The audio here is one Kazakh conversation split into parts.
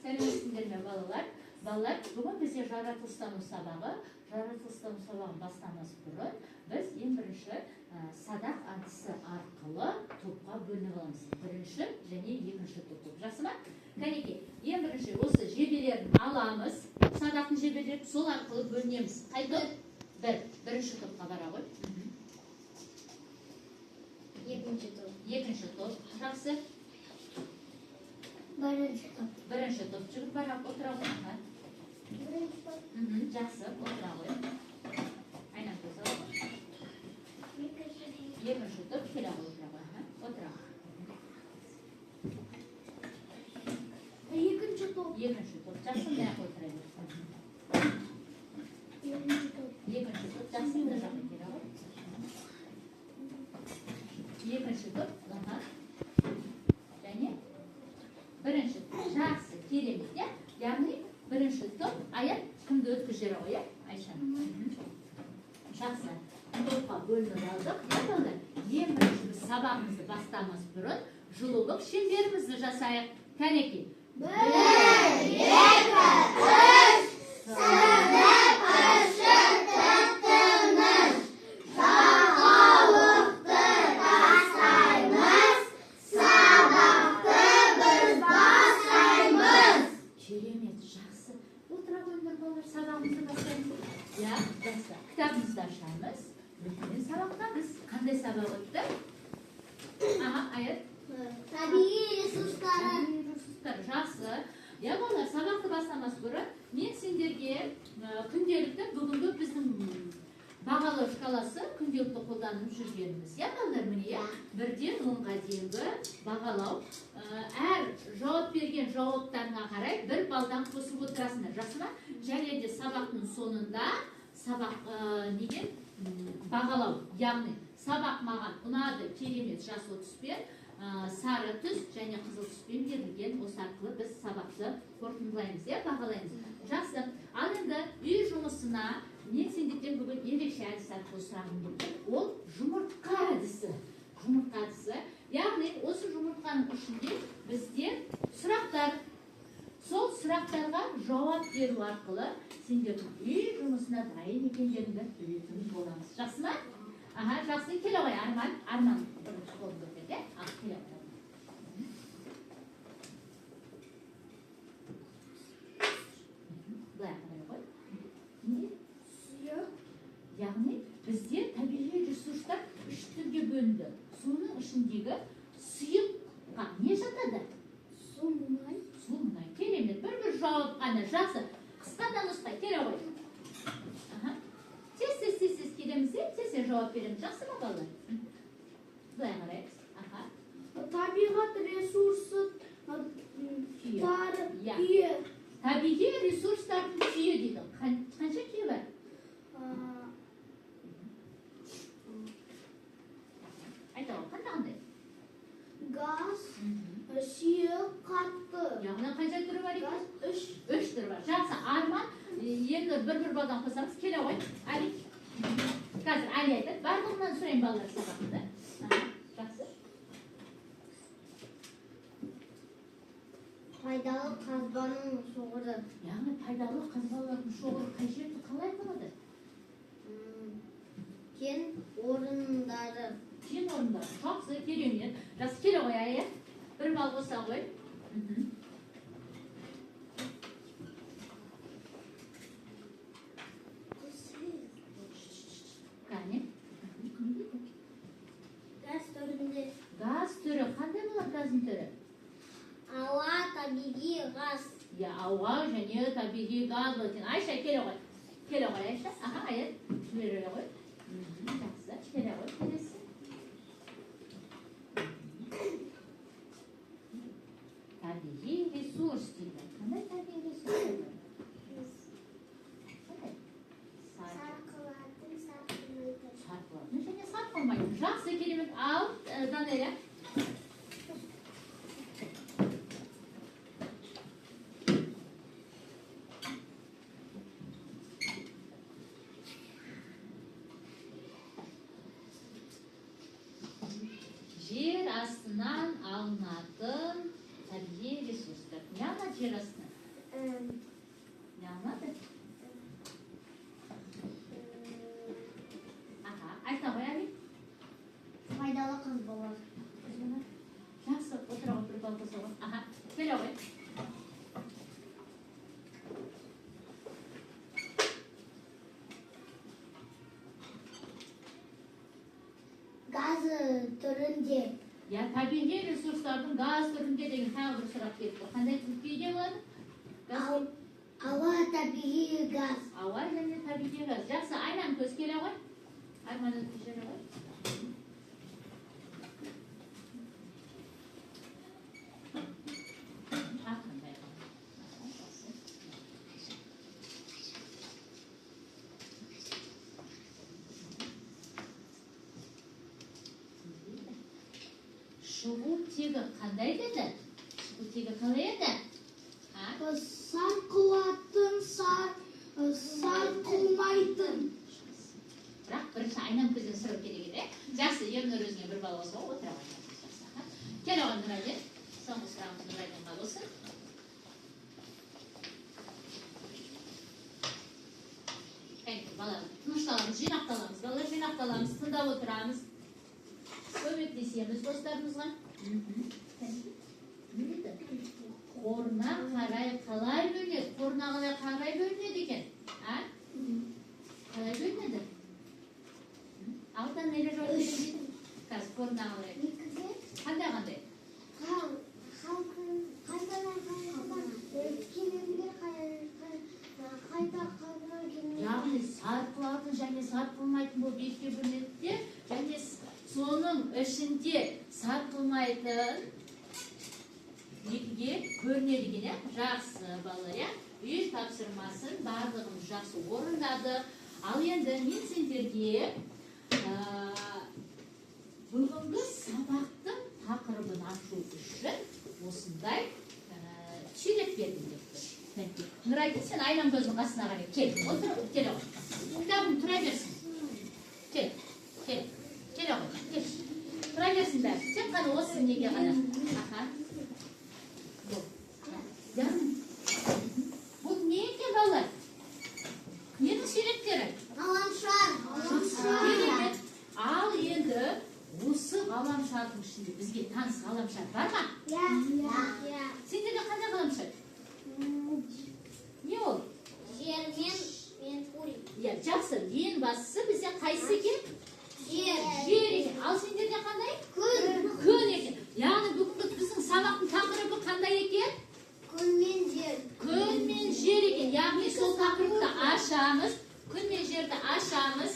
Сәлеметсіздер ме балалар? Балалар, бүгін бізде жаратылыстану сабағы. Жаратылыстану сабағын бастамас бұрын біз ең бірінші садақ әдісі арқылы топқа бөлініп аламыз. Бірінші және екінші топ. Жақсы ма? Кәнеке, ең бірінші осы жебелерін аламыз. Садақтың жебелерін сол арқылы бөлінеміз. Қай топ? Бірінші топқа бара ғой. Екінші топ. Екінші топ. Жақсы. Бірінші топ. Жігіт бара отыра ғой. Жақсы, отыра ғой. Айнан көз алып. Екінші топ. Келе ғой, отыра ғой. Отыра. Екінші топ. Екінші топ. Жақсы, мына жаққа отыра бер. Екінші топ. Жақсы, мына жаққа келе ғой. Екінші топ. Және бірінші топ. Жақсы, керемет, иә? Яғни бірінші топ аяқ кімді өткізер ғой, иә? Айша. Жақсы. Топқа бөлініп алдық. Ең бірінші біз сабағымызды бастамас бұрын жылулық шеңберімізді жасайық. Кәнеке. 1, 2, 3, сынып ішін тұтыныз. Жағалықты тастаймыз. Сабақты біз бастаймыз. Керемет, жақсы. Отыра қойыңдар балалар, сабағымызды бастаймыз. Я, жақсы. Кітабымызды ашамыз. Бүгін сабақтамыз. Қандай сабақ өтті? Аят. Табиғи ресурстары. Жақсы. Я балалар, сабақты бастамас бұрын мен сендерге күнделікті бүгінгі біздің бағалау шкаласы күнделікті қолданып жүргеніміз. Я балалар, міне 1-ден 10-ға дейінгі бағалау. Әр жауап берген жауаптарына қарай 1 балдан қосып отырасыңдар. Жақсы ма? Және де сабақтың соңында сабақ неге бағалау. Яғни сабақ маған ұнады, керемет, жас 30-пен, сары түс және қызыл түспен берілген. Осы арқылы біз сабақты қорытындылаймыз, бағалаймыз. Жақсы. Ал енді үй жұмысына мен сендерден бүгін ерекше әдіс арқылы сұрағым келді. Ол жұмыртқа әдісі. Жұмыртқа әдісі. Яғни осы жұмыртқаның ішінде бізде сұрақтар. Сол сұрақтарға жауап беру арқылы сендердің үй жұмысына дайын екендеріңді білетін боламыз. Жақсы ма? Жақсы. Келе ғой, Арман. Арман бірінші қолын көтерді. Келе ғой. Былай қарай ғой. Не? Сұйық. Яғни бізде табиғи ресурстар 3 түрге бөлінді. Соның ішіндегі сұйыққа не жатады? Су, мұнай. Су, мұнай. Керемет. Бір жауап қана. Жақсы. Қысқадан нұсқа. Келе ғой. Тез келеміз, тез жауап береміз. Жақсы ма балалар? Былай қараймыз. Табиғат ресурсы күйі. Табиғи ресурстардың күйі дейді. Қанша күйі бар? Айта ғой, қандай? Газ, сұйық, қатты. Яғни қанша түрі бар екен? 3 түрі бар. Жақсы, Арман, енді бір балдан қосамыз. Келе ғой. Али. Қазір Али айтады. Барлығынан сұрайын балалар сабағында. Жақсы. Пайдалы қазбаның шоғыры. Яғни пайдалы қазбалардың шоғыры қай жерде қалай болады? Кен орындары. Кен орындары. Жақсы, керемет. Жақсы, келе ғой, Ая. Бір бал қоса ғой. Қане? Газ түрінде. Газ түрі. Қандай болады газдың түрі? Ауа, табиғи газ. Ауа және табиғи газ болады. Айша, келе ғой. Келе ғой, Айша. Аят. Жібере ғой. Жақсы, келе ғой, келесі. Табиғи ресурс дейді. Қандай табиғи ресурс дейді? Сарқылатын және сарқылмайтын. Жақсы, керемет. Ал, Данеля. Жер астынан алынатын табиғи ресурстар. Яғни жер астынан. Ne anladın? Aha, ayta koyalım. Пайдалы қазбалар. Жақсы, отыра отырып алғыза ғой. Аха, келе ғой. Газ түрінде. Я табиғи ресурстардың газ түрінде деген тағы бір сұрақ кетті. Қандай түрде болады? Газ. Ауа табиғи газ. Ауа және табиғи газ. Жақсы, айнан көз келе ғой. Арманын көшере ғой. Шығу тегі қандай деді? Шығу тегі қалай еді? Сарқылатын, сарқылмайтын. Бірақ бірінші айнам көзден сұрау керек еді. Жақсы, Ернұр өзіңе бір бал болса, отыра қоймайды. Кел оған Нұрайден. Соңғы сұрағымыз Нұрайден қалсын. Балалар, тынышталамыз, жинақталамыз. Балалар, жинақталамыз, тыңдап отырамыз. Көмектесеміз достарымызға. Қорына қарай қалай бөлінеді? Қорына қалай бөлінеді екен? Қалай бөлінеді? Алтан нелер жоқ деген? Қазір қорына қалай? Қандай? Яғни сарқылатын және сарқылмайтын болып екіге бөлінеді де, және соның ішінде сарқылмайтын екіге бөлінеді екен. Жақсы балалар, үй тапсырмасын барлығымыз жақсы орындады. Ал енді мен сендерге бүгінгі сабақтың тақырыбын ашу үшін осындай сурет бердім депті. Нұрайдың, сен айнам көздің қасына қарай. Кел, отыр, кел ғой. Кітабың тұра берсін. Кел. Тұра берсін бәрі. Тек қана осы неге ғана. Аха. Бұл не екен балалар? Ненің суреттері? Ғаламшар. Ал енді осы ғаламшардың ішінде бізге таныс ғаламшар бар ма? Иә. Сендерде қандай ғаламшар? Не ол? Жер мен Меркурий. Жақсы, ең бастысы бізде қайсы екен? Жер екен. Ал сендерде қандай? Күн екен. Яғни бүгінгі біздің сабақтың тақырыбы қандай екен? Күн мен жер. Күн мен жер екен. Яғни сол тақырыпты ашамыз. Күн мен жерді ашамыз.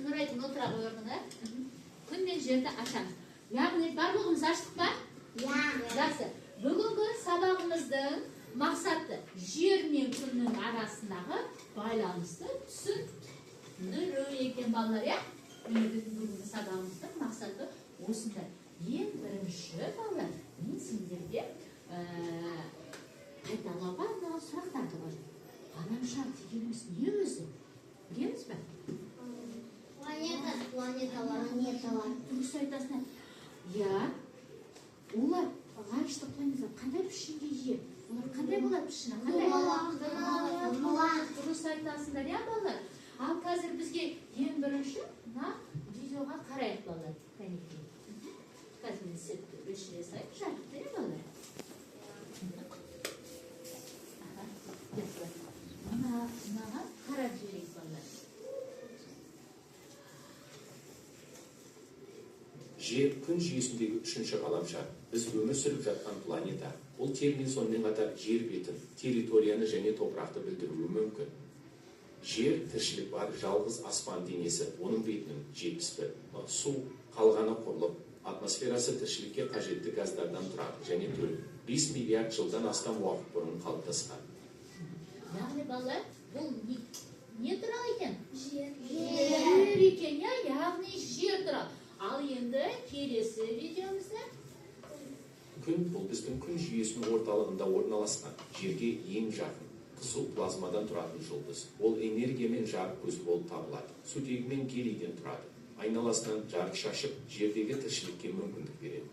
Нұрайдың отыра ғой орнына. Күн мен жерді ашамыз. Яғни барлығымыз аштық па? Жақсы. Бүгінгі сабағымыздың мақсаты жер мен күннің арасындағы байланысты түсіндіру екен балалар, иә? Бүгінгі сабағымыздың мақсаты осындай. Ең бірінші балалар, мен сендерге қайталауға арналған сұрақтарды қойдым. Ғаламшар дегеніміз не өзі? Білеміз бе? Планеталар. Дұрыс айтасың. Иә, олар ғарыштық планеталар қандай пішінге ие? Олар қандай болады пішіні? Дұрыс айтасыңдар, иә балалар? Ал қазір бізге ең бірінші видеоға қарайық балалар. Қазір мен сетті өшіре сайып жарықты, иә балалар? Мынаған қарап жіберейік балалар. Жер күн жүйесіндегі үшінші ғаламшар. Біз өмір сүріп жатқан планета. Бұл термин сонымен қатар жер бетін, территорияны және топырақты білдіруі мүмкін. Жер тіршілік бар жалғыз аспан денесі, оның бетінің 71. Су, қалғаны құрлық, атмосферасы тіршілікке қажетті газдардан тұрады және төл. 5 миллиард жылдан астам уақыт бұрын қалыптасқан. Яғни балалар, бұл не туралы екен? Жер екен, яғни жер туралы. Ал енді келесі видеомызда Күн бұл біздің күн жүйесінің орталығында орналасқан, жерге ең жақын, қызыл плазмадан тұратын жұлдыз. Ол энергия мен жарық көзі болып табылады. Сутегі мен гелийден тұрады. Айналасынан жарық шашып, жердегі тіршілікке мүмкіндік береді.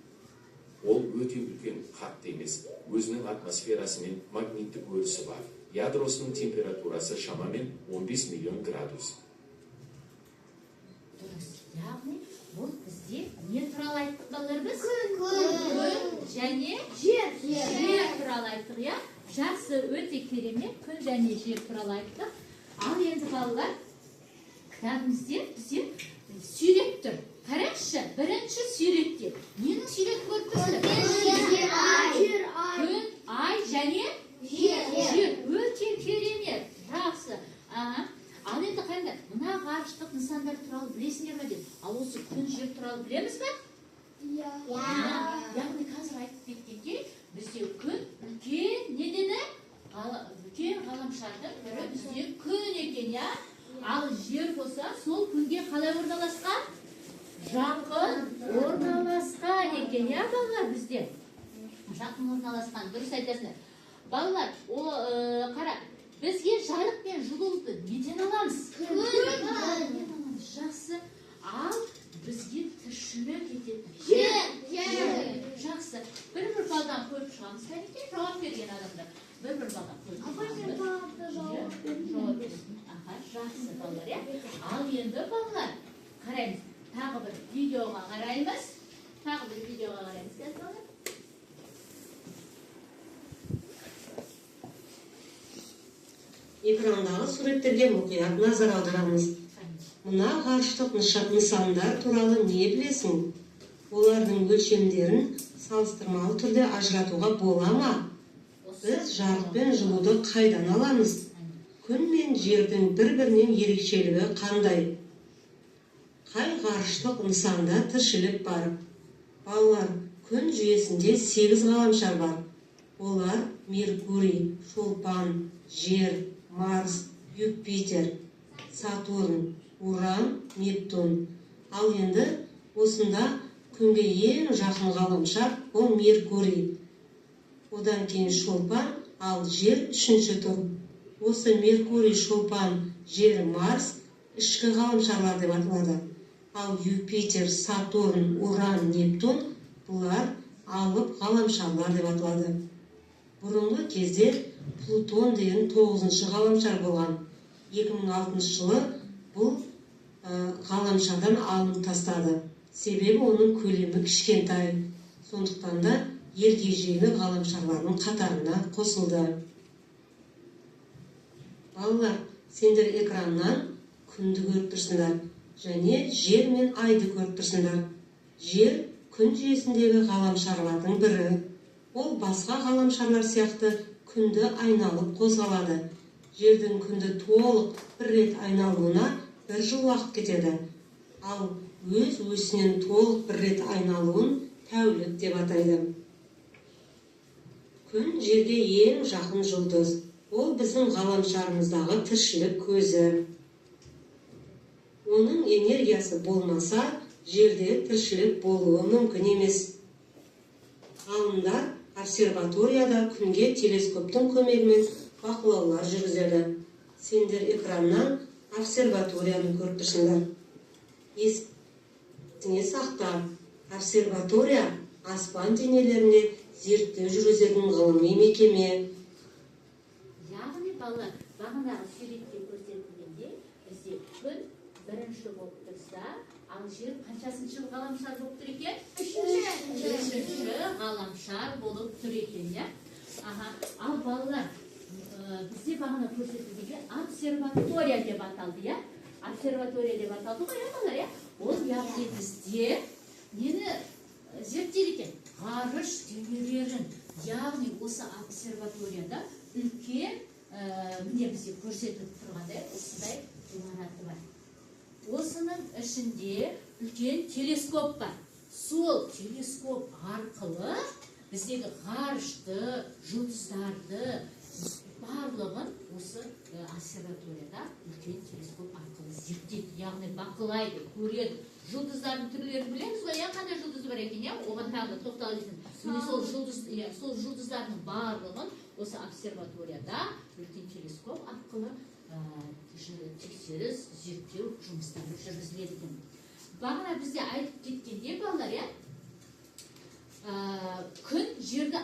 ол өте үлкен қатты емес. Өзінің атмосферасымен магниттік өрісі бар. Ядросының температурасы шамамен 15 миллион градус. Дұрыс. Яғни бұл бізде не туралы айттық балалар біз? Күн және жер жер туралы айттық, иә? Жақсы, өте керемет. Күн және жер туралы айттық. Ал енді балалар, кітабымызде бізде сурет тұр. Қараңызшы, бірінші суретте ненің суретін көріп тұрсыздар? Күн, ай және жер. Өте керемет. Жақсы. Ал енді қайда? Мына ғарыштық нысандар туралы білесіңдер ме деді? Ал осы күн, жер туралы білеміз бе? Яғни қазір айтып кеткенде бізде күн үлкен не деді? Үлкен ғаламшардың бірі бізде күн екен, иә? Ал жер болса, сол күнге қалай орналасқан? Жақын орналасқан екен, иә балалар бізде? Жақын орналасқан, дұрыс айтасыңдар. Балалар, қара, бізге жарық пен жылуды неден аламыз? Күн. Жақсы. Ал бізге тіршілік ететін жер. Жақсы. Бір балдан көріп шығамыз, кәнекей жауап берген адамдар. Бір балдан көріп шығамыз. Жақсы балалар, иә? Ал енді балалар, қараймыз. Тағы бір видеоға қараймыз. Экрандағы суреттерге мұқият назар аударамыз. Мына ғарыштық нысандар туралы не білесің? Олардың өлшемдерін салыстырмалы түрде ажыратуға бола ма? Біз жарық пен жылуды қайдан аламыз? Күн мен жердің бір-бірінен ерекшелігі қандай? Қай ғарыштық нысанда тіршілік бар? Балалар, күн жүйесінде 8 ғаламшар бар. Олар Меркурий, Шолпан, Жер, Марс, Юпитер, Сатурн, Уран, Нептун. Ал енді осында күнге ең жақын ғаламшар ол Меркурий. Одан кейін Шолпан, ал Жер үшінші тұр. Осы Меркурий, Шолпан, Жер, Марс ішкі ғаламшарлар деп аталады. Ал Юпитер, Сатурн, Уран, Нептун бұлар алып ғаламшарлар деп аталады. Бұрынғы кезде Плутон деген 9-шы ғаламшар болған. 2006 жылы бұл ғаламшардан алынып тастады. Себебі оның көлемі кішкентай. Сондықтан да ергежейлі ғаламшарлардың қатарына қосылды. Балалар, сендер экраннан күнді көріп тұрсыңдар және жер мен айды көріп тұрсыңдар. Жер күн жүйесіндегі ғаламшарлардың бірі. Ол басқа ғаламшарлар сияқты күнді айналып қозғалады. Жердің күнді толық бір рет айналуына 1 жыл уақыт кетеді. Ал өз өсінен толық бір рет айналуын тәулік деп атайды. Күн жерге ең жақын жұлдыз. Ол біздің ғаламшарымыздағы тіршілік көзі. Оның энергиясы болмаса, жерде тіршілік болуы мүмкін емес. Ғалымдар обсерваторияда күнге телескоптың көмегімен бақылаулар жүргізеді. Сендер экраннан обсерваторияны көріп тұрсыңдар. Есіңе сақта, обсерватория аспан денелеріне зерттеу жүргізетін ғылыми мекеме. Яғни балалар, бағанағы суретте көрсетілгенде бізде күн бірінші болып тұрса, ал жер қаншасыншы ғаламшар болып тұр екен? Үшінші ғаламшар болып тұр екен, иә? Ал балалар, бізде бағана көрсетілгенде обсерватория деп аталды, иә? Обсерватория деп аталды ғой, балалар, иә? Ол яғни бізде нені зерттейді екен? Ғарыш денелерін. Яғни осы обсерваторияда үлкен, міне бізде көрсетіліп тұрғандай, осындай ғимараты бар. Осының ішінде үлкен телескоп бар. Сол телескоп арқылы біздегі ғарышты, жұлдыздарды барлығын осы обсерваторияда үлкен телескоп арқылы зерттейді. Яғни бақылайды, көреді. Жұлдыздардың түрлерін білеміз ғой, қандай жұлдыз бар екен, оған тағы тоқталып жүрсін. Сол жұлдыздардың барлығын осы обсерваторияда үлкен телескоп арқылы тексеріс, зерттеу жұмыстары жүргізіледі екен. Бағана бізде айтып кеткенде балалар, күн жерді